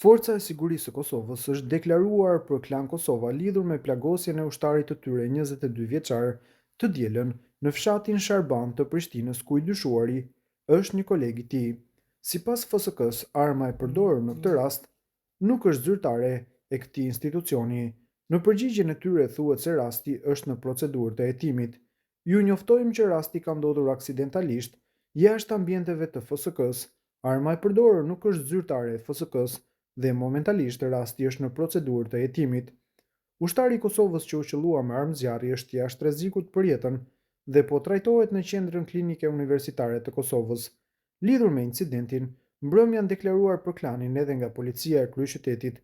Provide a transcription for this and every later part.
Forca e Sigurisë së Kosovës është deklaruar për Klan Kosova lidhur me plagosjen e ushtarit të tyre 22 vjeçar të dielën në fshatin Sharban të Prishtinës, ku i dyshuari është një koleg i tij. Sipas FSK-s, arma e përdorur në këtë rast nuk është zyrtare e këtij institucioni. Në përgjigjen e tyre thuhet se rasti është në procedurë të hetimit. Ju njoftojmë që rasti ka ndodhur aksidentalisht jashtë ambienteve të FSK-s. Arma e përdorur nuk është zyrtare e FSK-s dhe momentalisht rasti është në procedurë të hetimit. Ushtari i Kosovës që u qellua me armë zjarri është jashtë rrezikut për jetën dhe po trajtohet në qendrën klinike universitare të Kosovës. Lidhur me incidentin, mbrëmja janë deklaruar për klanin edhe nga policia e kryeqytetit.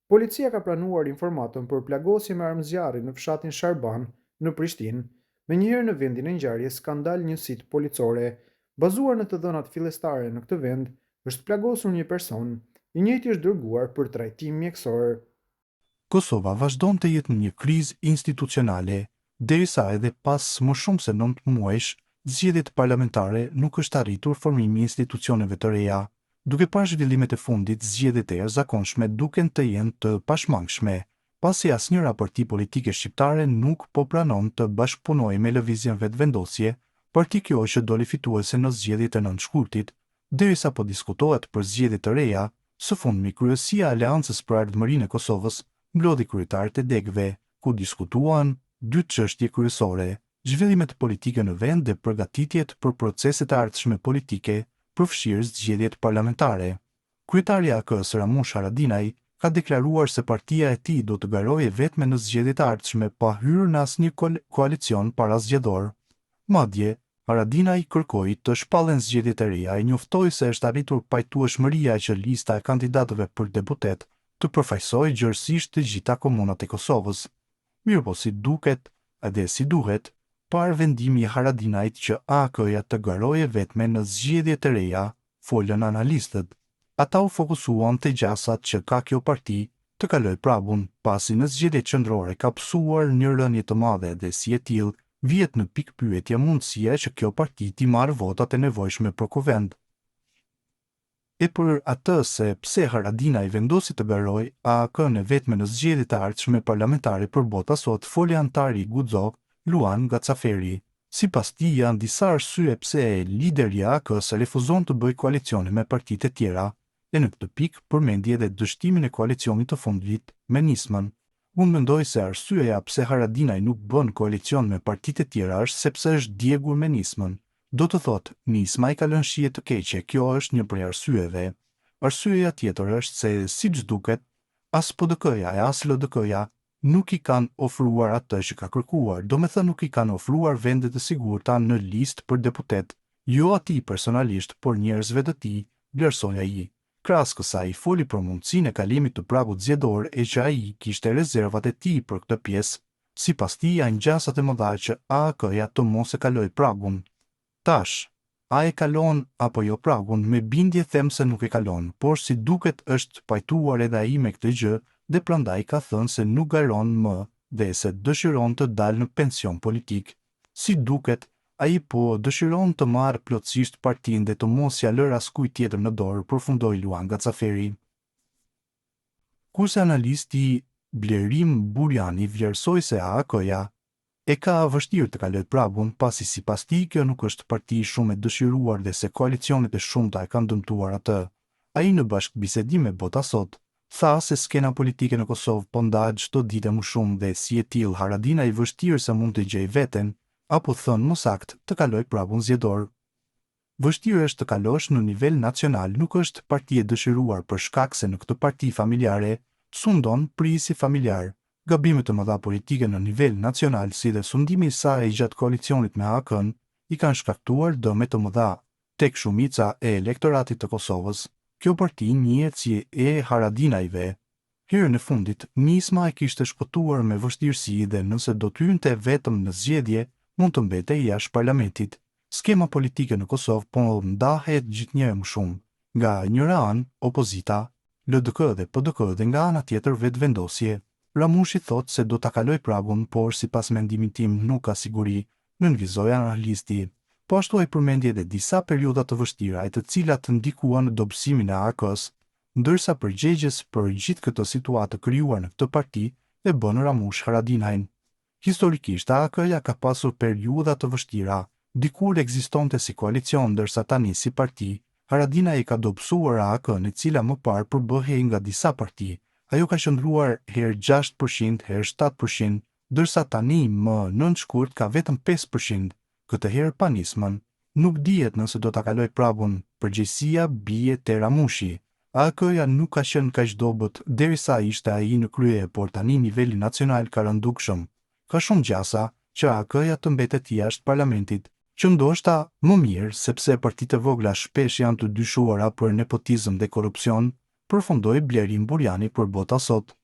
Policia ka pranuar informatën për plagosje me armë zjarri në fshatin Sharban në Prishtinë. Menjëherë në vendin e ngjarjes ka ndalë një sit policore. Bazuar në të dhënat fillestare në këtë vend, është plagosur një person, i njëjti është dërguar për trajtim mjekësor. Kosova vazhdon të jetë në një krizë institucionale, derisa edhe pas më shumë se 9 muajsh, zgjedhjet parlamentare nuk është arritur formimi i institucioneve të reja. Duke parë zhvillimet e fundit, zgjedhjet e jashtëzakonshme duken të jenë të pashmangshme, pasi asnjëra parti politike shqiptare nuk po pranon të bashkëpunojë me lëvizjen vetëvendosje, parti kjo që doli fituese në zgjedhjet e 9 shkurtit, derisa po diskutohet për zgjedhje të reja. Së fundmi, Kryesia e Aleancës për Ardhmërinë e Kosovës mblodhi kryetarët e degëve, ku diskutuan dy çështje kryesore: zhvillimet politike në vend dhe përgatitjet për proceset e ardhshme politike, përfshirë zgjedhjet parlamentare. Kryetari i AK-s Ramush Haradinaj ka deklaruar se partia e tij do të garojë vetëm në zgjedhjet e ardhshme pa hyrë në asnjë koalicion parazgjedhor. Madje Haradinaj kërkoi të shpallen zgjedhjet e reja e njoftoi se është arritur pajtueshmëria që lista e kandidatëve për deputet të përfaqësojë gjërësisht të gjitha komunat e Kosovës. Mirëpo si duket, edhe si duhet, parë vendimi i Haradinajt që AK-ja të garojë vetëm në zgjedhjet e reja, folën analistët. Ata u fokusuan te gjasat që ka kjo parti të kaloj prabun, pasi në zgjedhjet qendrore ka pësuar një rënje të madhe dhe si e tillë vihet në pikë pyetja mundësia që kjo parti t'i marrë votat e nevojshme për kuvend. E për atë se pse Haradinaj vendosi të garojë AK-n vetëm në zgjedhjet e ardhshme parlamentare për bota sot, foli antari i Guxo, Luan Gacaferi. Sipas tij janë disa arsye pse lideri i AK-s refuzon të bëjë koalicione me partitë e tjera, e në këtë pikë përmendi edhe dështimin e koalicionit të fundit me Nismën. Unë mendoj se arsyeja pse Haradinaj nuk bën koalicion me partitë e tjera është sepse është djegur me Nismën. Do të thotë, Nisma i ka lënë shije të keqe, kjo është një prej arsyeve. Arsyeja tjetër është se, siç duket, as PDK-ja e as LDK-ja nuk i kanë ofruar atë që ka kërkuar, domethënë nuk i kanë ofruar vende të sigurta në listë për deputet, jo atij personalisht, por njerëzve të tij, vlerësoi ai. Krahas kësaj, foli për mundësinë e kalimit të pragut zgjedhor e që ai kishte rezervat e tij për këtë pjesë. Sipas tij janë gjasat e mëdha që AK-ja të mos e kaloj pragun. Tash, a e kalon apo jo pragun, me bindje them se nuk e kalon, por si duket është pajtuar edhe ai me këtë gjë dhe prandaj ka thënë se nuk garon më dhe se dëshiron të dalë në pension politik. Si duket, ai po dëshiron të marrë plotësisht partinë dhe të mos ja lërë askujt tjetër në dorë, përfundoi Luan Gacaferi. Kurse analisti Blerim Burjani vlerësoi se AK-ja e ka vështirë të kalojë pragun, pasi sipas tij kjo nuk është parti shumë e dëshiruar dhe se koalicionet e shumta e kanë dëmtuar atë. Ai në bashkëbisedim me Bota Sot tha se skena politike në Kosovë po ndahet çdo ditë më shumë dhe si e tillë Haradinaj vështirë se mund të gjejë veten, apo thënë më saktë, të kaloj pragun zgjedhor. Vështirë është të kalosh në nivel nacional, nuk është parti e dëshiruar për shkak se në këtë parti familjare sundon prisi familjar. Gabimet të mëdha politike në nivel nacional, si dhe sundimi i saj gjatë koalicionit me AK-n, i kanë shkaktuar dëme të mëdha tek shumica e elektoratit të Kosovës. Kjo parti njihet si e Haradinajve. Herën e fundit, Nisma e kishte shpëtuar me vështirësi dhe nëse do të hynte vetëm në zgjedhje, mund të mbetej jashtë parlamentit. Skema politike në Kosovë po ndahet gjithnjëherë më shumë. Nga njëra anë, opozita, LDK dhe PDK, dhe nga ana tjetër vetëvendosje. Ramushi thot se do ta kaloj pragun, por sipas mendimit tim nuk ka siguri, nënvizoi analisti. Po ashtu ai përmendi edhe disa perioda të vështira, të cilat ndikuan në dobësimin e AK-s, ndërsa përgjegjës për gjithë këtë situatë krijuar në këtë parti e bën Ramush Haradinajn. Historikisht, AAK-ja ka pasur periudha të vështira, dikur ekzistonte si koalicion ndërsa tani si parti, Haradinaj i ka dobësuar AAK-n, e cila më parë përbëhej nga disa parti. Ajo ka qëndruar herë 6%, herë 7%, ndërsa tani më nën shkurt ka vetëm 5%. Këtë herë pa nismën, nuk dihet nëse do ta kaloj prapun, përgjegjësia bie te Ramushi. AAK-ja nuk ka qenë kaq dobët derisa ishte ai në krye, por tani niveli nacional ka rënë dukshëm. Ka shumë gjasa që AAK-ja të mbetet jashtë parlamentit, që ndoshta më mirë sepse partitë e vogla shpesh janë të dyshuara për nepotizëm dhe korrupsion, përfundoi Blerim Burjani për Bota Sot.